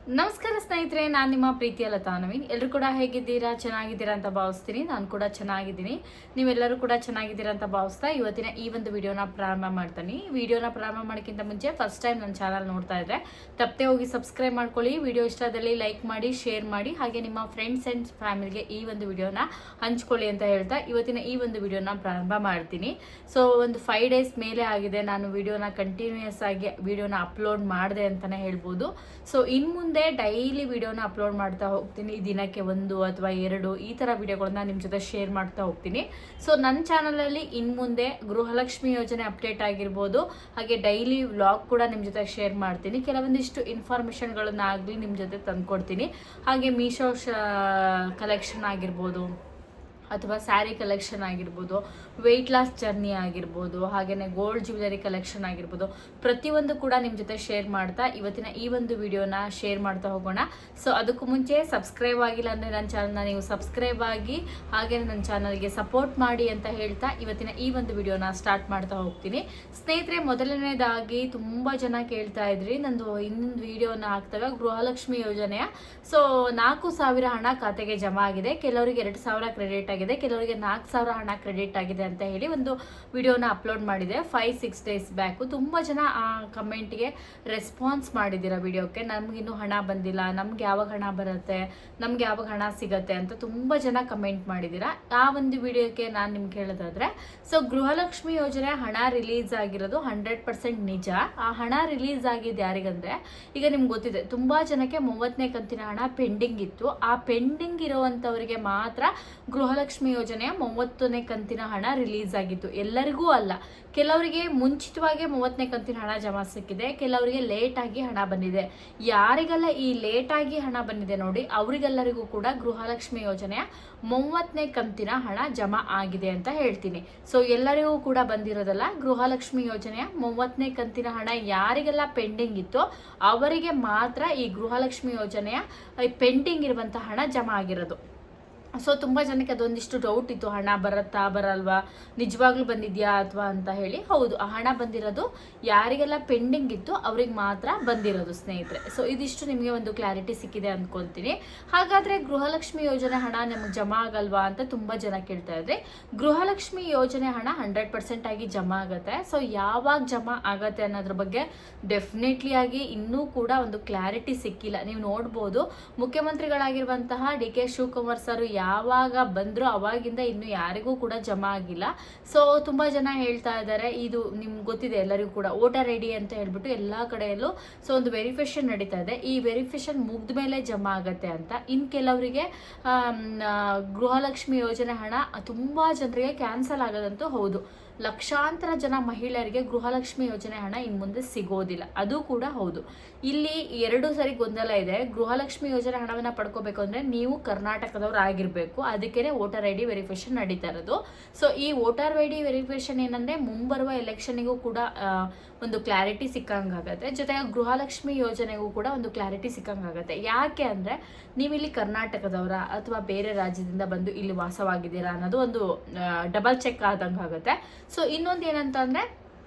ನಮಸ್ಕಾರ ಸ್ನೇಹಿತರೆ, ನಾನು ನಿಮ್ಮ ಪ್ರೀತಿಯ ಲತಾ ನವೀನ್. ಎಲ್ಲರೂ ಕೂಡ ಹೇಗಿದ್ದೀರಾ? ಚೆನ್ನಾಗಿದ್ದೀರಾ ಅಂತ ಭಾವಿಸ್ತೀನಿ. ನಾನು ಕೂಡ ಚೆನ್ನಾಗಿದ್ದೀನಿ. ನೀವೆಲ್ಲರೂ ಕೂಡ ಚೆನ್ನಾಗಿದ್ದೀರಾ ಅಂತ ಭಾವಿಸ್ತಾ ಇವತ್ತಿನ ಈ ಒಂದು ವಿಡಿಯೋನ ಪ್ರಾರಂಭ ಮಾಡ್ತೀನಿ. ವಿಡಿಯೋನ ಪ್ರಾರಂಭ ಮಾಡೋಕ್ಕಿಂತ ಮುಂಚೆ ಫಸ್ಟ್ ಟೈಮ್ ನನ್ನ ಚಾನಲ್ ನೋಡ್ತಾ ಇದ್ರೆ ತಪ್ಪದೆ ಹೋಗಿ ಸಬ್ಸ್ಕ್ರೈಬ್ ಮಾಡ್ಕೊಳ್ಳಿ. ವಿಡಿಯೋ ಇಷ್ಟದಲ್ಲಿ ಲೈಕ್ ಮಾಡಿ, ಶೇರ್ ಮಾಡಿ, ಹಾಗೆ ನಿಮ್ಮ ಫ್ರೆಂಡ್ಸ್ ಆ್ಯಂಡ್ ಫ್ಯಾಮಿಲಿಗೆ ಈ ಒಂದು ವಿಡಿಯೋನ ಹಂಚ್ಕೊಳ್ಳಿ ಅಂತ ಹೇಳ್ತಾ ಇವತ್ತಿನ ಈ ಒಂದು ವಿಡಿಯೋನ ಪ್ರಾರಂಭ ಮಾಡ್ತೀನಿ. ಸೊ ಒಂದು 5 ಡೇಸ್ ಮೇಲೆ ಆಗಿದೆ ನಾನು ವಿಡಿಯೋನ ಕಂಟಿನ್ಯೂಯಸ್ ಆಗಿ ವಿಡಿಯೋನ ಅಪ್ಲೋಡ್ ಮಾಡಿದೆ ಅಂತಲೇ ಹೇಳ್ಬೋದು. ಸೊ ಇನ್ನು ಮುಂದೆ ಡೈಲಿ ವಿಡಿಯೋನ ಅಪ್ಲೋಡ್ ಮಾಡ್ತಾ ಹೋಗ್ತೀನಿ. ದಿನಕ್ಕೆ 1 ಅಥವಾ 2 ಈ ಥರ ವಿಡಿಯೋಗಳನ್ನ ನಿಮ್ಮ ಜೊತೆ ಶೇರ್ ಮಾಡ್ತಾ ಹೋಗ್ತೀನಿ. ಸೊ ನನ್ನ ಚಾನಲಲ್ಲಿ ಇನ್ನು ಮುಂದೆ ಗೃಹಲಕ್ಷ್ಮಿ ಯೋಜನೆ ಅಪ್ಡೇಟ್ ಆಗಿರ್ಬೋದು, ಹಾಗೆ ಡೈಲಿ ವ್ಲಾಗ್ ಕೂಡ ನಿಮ್ಮ ಜೊತೆ ಶೇರ್ ಮಾಡ್ತೀನಿ. ಕೆಲವೊಂದಿಷ್ಟು ಇನ್ಫಾರ್ಮೇಷನ್ಗಳನ್ನ ಆಗಲಿ ನಿಮ್ಮ ಜೊತೆ ತಂದುಕೊಡ್ತೀನಿ. ಹಾಗೆ ಮೀಶೋ ಕಲೆಕ್ಷನ್ ಆಗಿರ್ಬೋದು, ಅಥವಾ ಸ್ಯಾರಿ ಕಲೆಕ್ಷನ್ ಆಗಿರ್ಬೋದು, ವೆಯ್ಟ್ ಲಾಸ್ ಜರ್ನಿ ಆಗಿರ್ಬೋದು, ಹಾಗೆಯೇ ಗೋಲ್ಡ್ ಜ್ಯುವೆಲರಿ ಕಲೆಕ್ಷನ್ ಆಗಿರ್ಬೋದು, ಪ್ರತಿಯೊಂದು ಕೂಡ ನಿಮ್ಮ ಜೊತೆ ಶೇರ್ ಮಾಡ್ತಾ ಇವತ್ತಿನ ಈ ಒಂದು ವಿಡಿಯೋನ ಶೇರ್ ಮಾಡ್ತಾ ಹೋಗೋಣ. ಸೊ ಅದಕ್ಕೂ ಮುಂಚೆ ಸಬ್ಸ್ಕ್ರೈಬ್ ಆಗಿಲ್ಲ ಅಂದರೆ ನನ್ನ ಚಾನಲ್ನ ನೀವು ಸಬ್ಸ್ಕ್ರೈಬ್ ಆಗಿ, ಹಾಗೆ ನನ್ನ ಚಾನಲ್ಗೆ ಸಪೋರ್ಟ್ ಮಾಡಿ ಅಂತ ಹೇಳ್ತಾ ಇವತ್ತಿನ ಈ ಒಂದು ವಿಡಿಯೋನ ಸ್ಟಾರ್ಟ್ ಮಾಡ್ತಾ ಹೋಗ್ತೀನಿ. ಸ್ನೇಹಿತರೆ, ಮೊದಲನೇದಾಗಿ ತುಂಬ ಜನ ಕೇಳ್ತಾ ಇದ್ರಿ ನಂದು ಇನ್ನೊಂದು ವಿಡಿಯೋನ ಹಾಕ್ದಾಗ ಗೃಹಲಕ್ಷ್ಮಿ ಯೋಜನೆಯ 4,000 ಹಣ ಖಾತೆಗೆ ಜಮಾ ಆಗಿದೆ, ಕೆಲವರಿಗೆ 2,000 ಕ್ರೆಡಿಟ್ ಆಗಿದೆ, ಕೆಲವರಿಗೆ 4,000 ಹಣ ಕ್ರೆಡಿಟ್ ಆಗಿದೆ ಅಂತ ಹೇಳಿ ಒಂದು ವಿಡಿಯೋನ ಅಪ್ಲೋಡ್ ಮಾಡಿದೆ 5-6 ಡೇಸ್ ಬ್ಯಾಕು. ತುಂಬ ಜನ ಆ ಕಮೆಂಟ್ಗೆ ರೆಸ್ಪಾನ್ಸ್ ಮಾಡಿದ್ದೀರಾ ವಿಡಿಯೋಕ್ಕೆ. ನಮಗಿನ್ನೂ ಹಣ ಬಂದಿಲ್ಲ, ನಮ್ಗೆ ಯಾವಾಗ ಹಣ ಬರುತ್ತೆ, ನಮ್ಗೆ ಯಾವಾಗ ಹಣ ಸಿಗತ್ತೆ ಅಂತ ತುಂಬ ಜನ ಕಮೆಂಟ್ ಮಾಡಿದ್ದೀರಾ. ಆ ಒಂದು ವಿಡಿಯೋಕ್ಕೆ ನಾನು ನಿಮ್ಗೆ ಹೇಳೋದಾದ್ರೆ, ಸೊ ಗೃಹಲಕ್ಷ್ಮಿ ಯೋಜನೆ ಹಣ ರಿಲೀಸ್ ಆಗಿರೋದು 100% ನಿಜ. ಆ ಹಣ ರಿಲೀಸ್ ಆಗಿದೆ ಯಾರಿಗಂದ್ರೆ, ಈಗ ನಿಮ್ಗೆ ಗೊತ್ತಿದೆ ತುಂಬ ಜನಕ್ಕೆ 30ನೇ ಕಂತಿನ ಹಣ ಪೆಂಡಿಂಗ್ ಇತ್ತು. ಆ ಪೆಂಡಿಂಗ್ ಇರುವಂಥವರಿಗೆ ಮಾತ್ರ ಗೃಹಲಕ್ಷ್ಮಿ ಯೋಜನೆಯ 30ನೇ ಕಂತಿನ ಹಣ ರಿಲೀಸ್ ಆಗಿತ್ತು. ಎಲ್ಲರಿಗೂ ಅಲ್ಲ, ಕೆಲವರಿಗೆ ಮುಂಚಿತವಾಗಿ 30ನೇ ಕಂತಿನ ಹಣ ಜಮಾ ಸಿಕ್ಕಿದೆ, ಕೆಲವರಿಗೆ ಲೇಟಾಗಿ ಹಣ ಬಂದಿದೆ. ಯಾರಿಗೆಲ್ಲ ಈ ಲೇಟಾಗಿ ಹಣ ಬಂದಿದೆ ನೋಡಿ, ಅವರಿಗೆಲ್ಲರಿಗೂ ಕೂಡ ಗೃಹಲಕ್ಷ್ಮಿ ಯೋಜನೆಯ 30ನೇ ಕಂತಿನ ಹಣ ಜಮಾ ಆಗಿದೆ ಅಂತ ಹೇಳ್ತೀನಿ. ಸೊ ಎಲ್ಲರಿಗೂ ಕೂಡ ಬಂದಿರೋದಲ್ಲ, ಗೃಹಲಕ್ಷ್ಮಿ ಯೋಜನೆಯ 30ನೇ ಕಂತಿನ ಹಣ ಯಾರಿಗೆಲ್ಲ ಪೆಂಡಿಂಗ್ ಇತ್ತೋ ಅವರಿಗೆ ಮಾತ್ರ ಈ ಗೃಹಲಕ್ಷ್ಮಿ ಯೋಜನೆಯ ಪೆಂಡಿಂಗ್ ಇರುವಂಥ ಹಣ ಜಮಾ ಆಗಿರೋದು. ಸೊ ತುಂಬ ಜನಕ್ಕೆ ಅದೊಂದಿಷ್ಟು ಡೌಟ್ ಇತ್ತು, ಹಣ ಬರುತ್ತಾ ಬರಲ್ವಾ, ನಿಜವಾಗ್ಲೂ ಬಂದಿದೆಯಾ ಅಥವಾ ಅಂತ ಹೇಳಿ. ಹೌದು, ಆ ಹಣ ಬಂದಿರೋದು ಯಾರಿಗೆಲ್ಲ ಪೆಂಡಿಂಗ್ ಇತ್ತು ಅವ್ರಿಗೆ ಮಾತ್ರ ಬಂದಿರೋದು ಸ್ನೇಹಿತರೆ. ಸೊ ಇದಿಷ್ಟು ನಿಮಗೆ ಒಂದು ಕ್ಲಾರಿಟಿ ಸಿಕ್ಕಿದೆ ಅಂದ್ಕೊಳ್ತೀನಿ. ಹಾಗಾದರೆ ಗೃಹಲಕ್ಷ್ಮಿ ಯೋಜನೆ ಹಣ ನಮಗೆ ಜಮಾ ಆಗಲ್ವಾ ಅಂತ ತುಂಬ ಜನ ಕೇಳ್ತಾ ಇದ್ರೆ, ಗೃಹಲಕ್ಷ್ಮಿ ಯೋಜನೆ ಹಣ 100% ಆಗಿ ಜಮಾ ಆಗುತ್ತೆ. ಸೊ ಯಾವಾಗ ಜಮಾ ಆಗತ್ತೆ ಅನ್ನೋದ್ರ ಬಗ್ಗೆ ಡೆಫಿನೆಟ್ಲಿ ಆಗಿ ಇನ್ನೂ ಕೂಡ ಒಂದು ಕ್ಲಾರಿಟಿ ಸಿಕ್ಕಿಲ್ಲ. ನೀವು ನೋಡ್ಬೋದು, ಮುಖ್ಯಮಂತ್ರಿಗಳಾಗಿರುವಂತಹ DK ಶಿವಕುಮಾರ್ ಸರ್ ಯಾವಾಗ ಬಂದ್ರು ಅವಾಗಿಂದ ಇನ್ನು ಯಾರಿಗೂ ಕೂಡ ಜಮಾ ಆಗಿಲ್ಲ. ಸೊ ತುಂಬಾ ಜನ ಹೇಳ್ತಾ ಇದ್ದಾರೆ, ಇದು ನಿಮ್ಗೆ ಗೊತ್ತಿದೆ ಎಲ್ಲರಿಗೂ ಕೂಡ, ವೋಟರ್ ಐ ಡಿ ಅಂತ ಹೇಳ್ಬಿಟ್ಟು ಎಲ್ಲಾ ಕಡೆಯಲ್ಲೂ ಸೊ ಒಂದು ವೆರಿಫಿಕೇಶನ್ ನಡೀತಾ ಇದೆ. ಈ ವೆರಿಫಿಕೇಶನ್ ಮುಗ್ದ ಮೇಲೆ ಜಮಾ ಆಗತ್ತೆ ಅಂತ. ಇನ್ ಕೆಲವರಿಗೆ ಗೃಹಲಕ್ಷ್ಮಿ ಯೋಜನೆ ಹಣ ತುಂಬಾ ಜನರಿಗೆ ಕ್ಯಾನ್ಸಲ್ ಆಗೋದಂತೂ ಹೌದು. ಲಕ್ಷಾಂತರ ಜನ ಮಹಿಳೆಯರಿಗೆ ಗೃಹಲಕ್ಷ್ಮಿ ಯೋಜನೆ ಹಣ ಇನ್ನು ಮುಂದೆ ಸಿಗೋದಿಲ್ಲ, ಅದು ಕೂಡ ಹೌದು. ಇಲ್ಲಿ 2 ಸರಿ ಗೊಂದಲ ಇದೆ. ಗೃಹಲಕ್ಷ್ಮಿ ಯೋಜನೆ ಹಣವನ್ನು ಪಡ್ಕೋಬೇಕು ಅಂದರೆ ನೀವು ಕರ್ನಾಟಕದವ್ರು ಆಗಿರಬೇಕು, ಅದಕ್ಕೇ ವೋಟರ್ ಐ ಡಿ ವೆರಿಫಿಕೇಶನ್ ನಡೀತಾ ಇರೋದು. ಸೊ ಈ ವೋಟರ್ ಐ ಡಿ ವೆರಿಫಿಕೇಶನ್ ಏನಂದರೆ ಮುಂಬರುವ ಎಲೆಕ್ಷನ್ನಿಗೂ ಕೂಡ ಒಂದು ಕ್ಲಾರಿಟಿ ಸಿಕ್ಕಂಗಾಗತ್ತೆ, ಜೊತೆಗೆ ಗೃಹಲಕ್ಷ್ಮಿ ಯೋಜನೆಗೂ ಕೂಡ ಒಂದು ಕ್ಲಾರಿಟಿ ಸಿಕ್ಕಂಗಾಗತ್ತೆ. ಯಾಕೆ ಅಂದರೆ ನೀವಿಲ್ಲಿ ಕರ್ನಾಟಕದವರ ಅಥವಾ ಬೇರೆ ರಾಜ್ಯದಿಂದ ಬಂದು ಇಲ್ಲಿ ವಾಸವಾಗಿದ್ದೀರಾ ಅನ್ನೋದು ಒಂದು ಡಬಲ್ ಚೆಕ್ ಆದಂಗೆ ಆಗುತ್ತೆ. ಸೊ ಇನ್ನೊಂದು ಏನಂತ ಅಂದರೆ,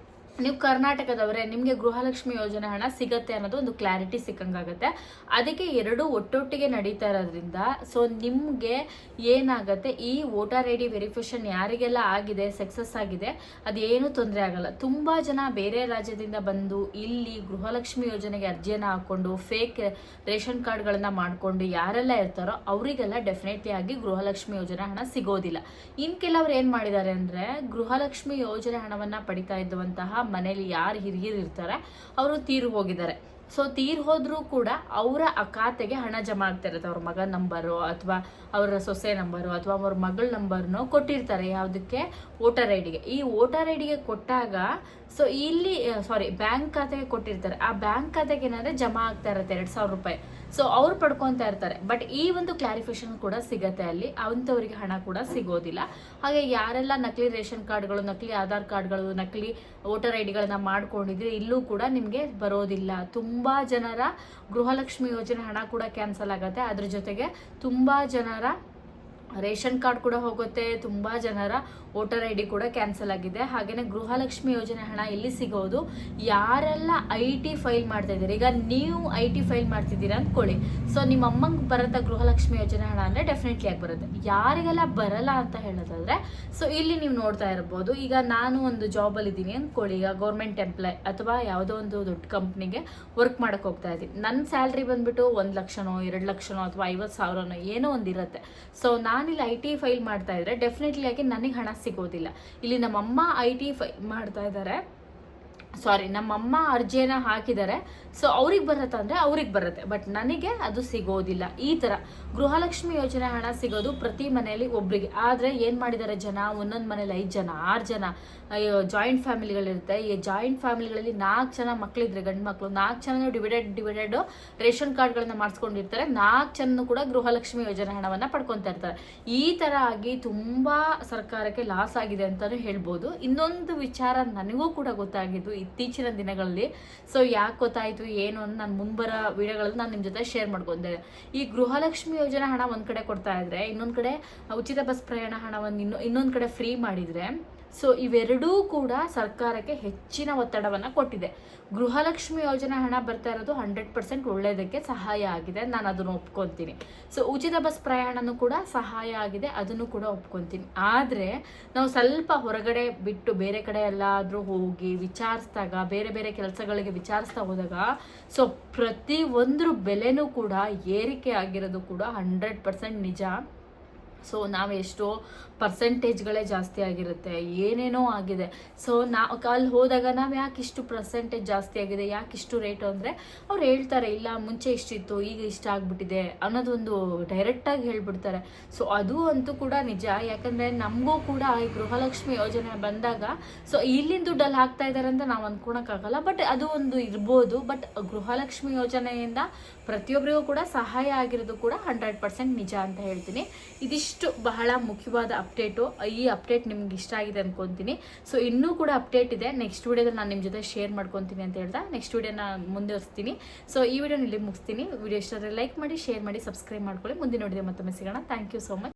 ನೀವು ಕರ್ನಾಟಕದವರೇ, ನಿಮಗೆ ಗೃಹಲಕ್ಷ್ಮಿ ಯೋಜನೆ ಹಣ ಸಿಗತ್ತೆ ಅನ್ನೋದು ಒಂದು ಕ್ಲಾರಿಟಿ ಸಿಕ್ಕಂಗಾಗತ್ತೆ. ಅದಕ್ಕೆ 2 ಒಟ್ಟೊಟ್ಟಿಗೆ ನಡೀತಾ ಇರೋದ್ರಿಂದ ಸೊ ನಿಮಗೆ ಏನಾಗುತ್ತೆ, ಈ ವೋಟರ್ ಐ ಡಿ ವೆರಿಫಿಕೇಶನ್ ಯಾರಿಗೆಲ್ಲ ಆಗಿದೆ, ಸಕ್ಸಸ್ ಆಗಿದೆ, ಅದೇನು ತೊಂದರೆ ಆಗಲ್ಲ. ತುಂಬ ಜನ ಬೇರೆ ರಾಜ್ಯದಿಂದ ಬಂದು ಇಲ್ಲಿ ಗೃಹಲಕ್ಷ್ಮಿ ಯೋಜನೆಗೆ ಅರ್ಜಿಯನ್ನು ಹಾಕ್ಕೊಂಡು ಫೇಕ್ ರೇಷನ್ ಕಾರ್ಡ್ಗಳನ್ನು ಮಾಡಿಕೊಂಡು ಯಾರೆಲ್ಲ ಇರ್ತಾರೋ ಅವರಿಗೆಲ್ಲ ಡೆಫಿನೆಟ್ಲಿ ಆಗಿ ಗೃಹಲಕ್ಷ್ಮಿ ಯೋಜನೆ ಹಣ ಸಿಗೋದಿಲ್ಲ. ಇನ್ನು ಕೆಲವರು ಏನು ಮಾಡಿದ್ದಾರೆ ಅಂದರೆ, ಗೃಹಲಕ್ಷ್ಮಿ ಯೋಜನೆ ಹಣವನ್ನು ಪಡಿತಾ ಇದ್ದಂತಹ ಮನೇಲಿ ಯಾರು ಹಿರಿಯರು ಇರ್ತಾರೆ ಅವರು ತೀರು ಹೋಗಿದ್ದಾರೆ. ಸೊ ತೀರ್ ಹೋದ್ರೂ ಕೂಡ ಅವರ ಆ ಖಾತೆಗೆ ಹಣ ಜಮಾ ಆಗ್ತಾ ಇರುತ್ತೆ. ಅವ್ರ ಮಗನ ನಂಬರು ಅಥವಾ ಅವರ ಸೊಸೆ ನಂಬರು ಅಥವಾ ಅವ್ರ ಮಗಳ ನಂಬರ್ನೋ ಕೊಟ್ಟಿರ್ತಾರೆ. ಯಾವುದಕ್ಕೆ? ವೋಟರ್ ಐ ಡಿಗೆ. ಈ ವೋಟರ್ ಐ ಡಿಗೆ ಕೊಟ್ಟಾಗ ಸೊ ಇಲ್ಲಿ ಬ್ಯಾಂಕ್ ಖಾತೆಗೆ ಕೊಟ್ಟಿರ್ತಾರೆ. ಆ ಬ್ಯಾಂಕ್ ಖಾತೆಗೆ ಏನಾದರೆ ಜಮಾ ಆಗ್ತಾ ಇರುತ್ತೆ 2,000 ರೂಪಾಯಿ. ಸೊ ಅವ್ರು ಪಡ್ಕೊತಾ ಇರ್ತಾರೆ. ಬಟ್ ಈ ಒಂದು ಕ್ಲಾರಿಫಿಕೇಶನ್ ಕೂಡ ಸಿಗತ್ತೆ ಅಲ್ಲಿ, ಅಂಥವರಿಗೆ ಹಣ ಕೂಡ ಸಿಗೋದಿಲ್ಲ. ಹಾಗೆ ಯಾರೆಲ್ಲ ನಕಲಿ ರೇಷನ್ ಕಾರ್ಡ್ಗಳು, ನಕಲಿ ಆಧಾರ್ ಕಾರ್ಡ್ಗಳು, ನಕಲಿ ವೋಟರ್ ಐ ಡಿಗಳನ್ನ ಮಾಡ್ಕೊಂಡಿದ್ರೆ ಇಲ್ಲೂ ಕೂಡ ನಿಮಗೆ ಬರೋದಿಲ್ಲ. ತುಂಬ ಜನರ ಗೃಹಲಕ್ಷ್ಮಿ ಯೋಜನೆ ಹಣ ಕೂಡ ಕ್ಯಾನ್ಸಲ್ ಆಗುತ್ತೆ. ಅದ್ರ ಜೊತೆಗೆ ತುಂಬ ಜನರ ರೇಷನ್ ಕಾರ್ಡ್ ಕೂಡ ಹೋಗುತ್ತೆ, ತುಂಬ ಜನರ ವೋಟರ್ ಐ ಡಿ ಕೂಡ ಕ್ಯಾನ್ಸಲ್ ಆಗಿದೆ. ಹಾಗೆಯೇ ಗೃಹಲಕ್ಷ್ಮಿ ಯೋಜನೆ ಹಣ ಎಲ್ಲಿ ಸಿಗೋದು, ಯಾರೆಲ್ಲ IT ಫೈಲ್ ಮಾಡ್ತಾ ಇದ್ದೀರಿ, ಈಗ ನೀವು IT ಫೈಲ್ ಮಾಡ್ತಿದ್ದೀರಾ ಅಂದ್ಕೊಳ್ಳಿ, ಸೊ ನಿಮ್ಮ ಅಮ್ಮಂಗೆ ಬರುತ್ತೆ ಗೃಹಲಕ್ಷ್ಮಿ ಯೋಜನೆ ಹಣ ಅಂದರೆ ಡೆಫಿನೆಟ್ಲಿ ಆಗಿ ಬರುತ್ತೆ. ಯಾರಿಗೆಲ್ಲ ಬರಲ್ಲ ಅಂತ ಹೇಳೋದಾದ್ರೆ, ಸೊ ಇಲ್ಲಿ ನೀವು ನೋಡ್ತಾ ಇರ್ಬೋದು, ಈಗ ನಾನು ಒಂದು ಜಾಬಲ್ಲಿ ಇದ್ದೀನಿ ಅಂದ್ಕೊಳ್ಳಿ, ಈಗ ಗೌರ್ಮೆಂಟ್ ಎಂಪ್ಲಾಯ್ ಅಥವಾ ಯಾವುದೋ ಒಂದು ದೊಡ್ಡ ಕಂಪ್ನಿಗೆ ವರ್ಕ್ ಮಾಡೋಕ್ಕೆ ಹೋಗ್ತಾ ಇದ್ದೀನಿ. ನನ್ನ ಸ್ಯಾಲ್ರಿ ಬಂದುಬಿಟ್ಟು 1 ಲಕ್ಷನೋ 2 ಲಕ್ಷನೋ ಅಥವಾ 50,000ನೋ ಏನೋ ಒಂದು ಇರುತ್ತೆ. ಸೊ ನಾನಿಲ್ಲಿ IT ಫೈಲ್ ಮಾಡ್ತಾ ಇದ್ರೆ ಡೆಫಿನೆಟ್ಲಿ ಆಗಿ ನನಗೆ ಹಣ ಸಿಗೋದಿಲ್ಲ. ಇಲ್ಲಿ ನಮ್ಮಮ್ಮ IT ಫೈಲ್ ಮಾಡ್ತಾ ಇದ್ದಾರೆ, ನಮ್ಮಮ್ಮ ಅರ್ಜಿಯನ್ನು ಹಾಕಿದ್ದಾರೆ, ಸೊ ಅವ್ರಿಗೆ ಬರುತ್ತೆ ಅಂದರೆ ಅವ್ರಿಗೆ ಬರುತ್ತೆ, ಬಟ್ ನನಗೆ ಅದು ಸಿಗೋದಿಲ್ಲ. ಈ ಥರ ಗೃಹಲಕ್ಷ್ಮಿ ಯೋಜನೆ ಹಣ ಸಿಗೋದು ಪ್ರತಿ ಮನೆಯಲ್ಲಿ ಒಬ್ರಿಗೆ. ಆದರೆ ಏನು ಮಾಡಿದ್ದಾರೆ ಜನ, ಒಂದೊಂದು ಮನೇಲಿ 5 ಜನ 6 ಜನ ಜಾಯಿಂಟ್ ಫ್ಯಾಮಿಲಿಗಳಿರುತ್ತೆ. ಈ ಜಾಯಿಂಟ್ ಫ್ಯಾಮಿಲಿಗಳಲ್ಲಿ 4 ಜನ ಮಕ್ಕಳಿದ್ರೆ ಗಂಡು ಮಕ್ಕಳು 4 ಜನ ಡಿವೈಡೆಡ್ ರೇಷನ್ ಕಾರ್ಡ್ಗಳನ್ನ ಮಾಡಿಸ್ಕೊಂಡಿರ್ತಾರೆ. 4 ಜನ ಕೂಡ ಗೃಹಲಕ್ಷ್ಮಿ ಯೋಜನೆ ಹಣವನ್ನು ಪಡ್ಕೊತಾ ಇರ್ತಾರೆ. ಈ ಥರ ಆಗಿ ತುಂಬ ಸರ್ಕಾರಕ್ಕೆ ಲಾಸ್ ಆಗಿದೆ ಅಂತಲೂ ಹೇಳ್ಬೋದು. ಇನ್ನೊಂದು ವಿಚಾರ ನನಗೂ ಕೂಡ ಗೊತ್ತಾಗಿದ್ದು ಇತ್ತೀಚಿನ ದಿನಗಳಲ್ಲಿ. ಸೊ ಯಾಕೆ ಗೊತ್ತಾಯಿತು ಏನು ಅಂತ ನಾನು ಮುಂಬರೋ ವಿಡಿಯೋಗಳಲ್ಲಿ ನಾನು ನಿಮ್ಮ ಜೊತೆ ಶೇರ್ ಮಾಡ್ಕೊಂಡೆ. ಈ ಗೃಹಲಕ್ಷ್ಮಿ ಯೋಜನೆ ಹಣ ಒಂದು ಕಡೆ ಕೊಡ್ತಾ ಇದ್ರೆ, ಇನ್ನೊಂದು ಕಡೆ ಉಚಿತ ಬಸ್ ಪ್ರಯಾಣ ಹಣವನ್ನು ಇನ್ನೊಂದು ಕಡೆ ಫ್ರೀ ಮಾಡಿದರೆ, ಸೊ ಇವೆರಡೂ ಕೂಡ ಸರ್ಕಾರಕ್ಕೆ ಹೆಚ್ಚಿನ ಒತ್ತಡವನ್ನು ಕೊಟ್ಟಿದೆ. ಗೃಹಲಕ್ಷ್ಮಿ ಯೋಜನೆ ಹಣ ಬರ್ತಾ ಇರೋದು 100% ಒಳ್ಳೆಯದಕ್ಕೆ ಸಹಾಯ ಆಗಿದೆ, ನಾನು ಅದನ್ನು ಒಪ್ಕೊತೀನಿ. ಸೊ ಉಚಿತ ಬಸ್ ಪ್ರಯಾಣನೂ ಕೂಡ ಸಹಾಯ ಆಗಿದೆ, ಅದನ್ನು ಕೂಡ ಒಪ್ಕೊತೀನಿ. ಆದರೆ ನಾವು ಸ್ವಲ್ಪ ಹೊರಗಡೆ ಬಿಟ್ಟು ಬೇರೆ ಕಡೆ ಎಲ್ಲಾದರೂ ಹೋಗಿ ವಿಚಾರಿಸಿದಾಗ, ಬೇರೆ ಬೇರೆ ಕೆಲಸಗಳಿಗೆ ವಿಚಾರಿಸ್ತಾ ಹೋದಾಗ, ಸೊ ಪ್ರತಿಯೊಂದ್ರ ಬೆಲೆನೂ ಕೂಡ ಏರಿಕೆ ಆಗಿರೋದು ಕೂಡ 100% ನಿಜ. ಸೊ ನಾವು ಎಷ್ಟೋ ಪರ್ಸೆಂಟೇಜ್ಗಳೇ ಜಾಸ್ತಿ ಆಗಿರುತ್ತೆ, ಏನೇನೋ ಆಗಿದೆ. ಸೊ ನಾವು ಅಲ್ಲಿ ಹೋದಾಗ ನಾವು ಯಾಕೆ ಇಷ್ಟು ಪರ್ಸೆಂಟೇಜ್ ಜಾಸ್ತಿ ಆಗಿದೆ, ಯಾಕೆ ಇಷ್ಟು ರೇಟು ಅಂದರೆ ಅವ್ರು ಹೇಳ್ತಾರೆ, ಇಲ್ಲ ಮುಂಚೆ ಇಷ್ಟಿತ್ತು ಈಗ ಇಷ್ಟ ಆಗಿಬಿಟ್ಟಿದೆ ಅನ್ನೋದೊಂದು ಡೈರೆಕ್ಟಾಗಿ ಹೇಳ್ಬಿಡ್ತಾರೆ. ಸೊ ಅದು ಅಂತೂ ಕೂಡ ನಿಜ. ಯಾಕಂದರೆ ನಮಗೂ ಕೂಡ ಈ ಗೃಹಲಕ್ಷ್ಮಿ ಯೋಜನೆ ಬಂದಾಗ, ಸೊ ಇಲ್ಲಿನ ದುಡ್ಡಲ್ಲಿ ಹಾಕ್ತಾ ಇದ್ದಾರೆ ಅಂತ ನಾವು ಅಂದ್ಕೊಳಕ್ಕಾಗಲ್ಲ, ಬಟ್ ಅದು ಒಂದು ಇರ್ಬೋದು. ಬಟ್ ಗೃಹಲಕ್ಷ್ಮಿ ಯೋಜನೆಯಿಂದ ಪ್ರತಿಯೊಬ್ಬರಿಗೂ ಕೂಡ ಸಹಾಯ ಆಗಿರೋದು ಕೂಡ 100% ನಿಜ ಅಂತ ಹೇಳ್ತೀನಿ. ಇದಿಷ್ಟು ಬಹಳ ಮುಖ್ಯವಾದ ಅಪ್ಡೇಟು. ಈ ಅಪ್ಡೇಟ್ ನಿಮ್ಗೆ ಇಷ್ಟ ಆಗಿದೆ ಅನ್ಕೊತೀನಿ. ಸೊ ಇನ್ನೂ ಕೂಡ ಅಪ್ಡೇಟ್ ಇದೆ, ನೆಕ್ಸ್ಟ್ ವಿಡಿಯೋದಲ್ಲಿ ನಾನು ನಿಮ್ಮ ಜೊತೆ ಶೇರ್ ಮಾಡ್ಕೊತೀನಿ ಅಂತ ಹೇಳ್ತಾ ನೆಕ್ಸ್ಟ್ ವಿಡಿಯೋನ ಮುಂದುವರಿಸ್ತೀನಿ. ಸೊ ಈ ವಿಡಿಯೋನ ಇಲ್ಲಿ ಮುಗಿಸ್ತೀನಿ. ವಿಡಿಯೋ ಇಷ್ಟ ಆದರೆ ಲೈಕ್ ಮಾಡಿ, ಶೇರ್ ಮಾಡಿ, ಸಬ್ಸ್ಕ್ರೈಬ್ ಮಾಡ್ಕೊಳ್ಳಿ. ಮುಂದಿನ ವಿಡಿಯೋ ಮತ್ತೊಮ್ಮೆ ಸಿಗೋಣ. Thank you so much.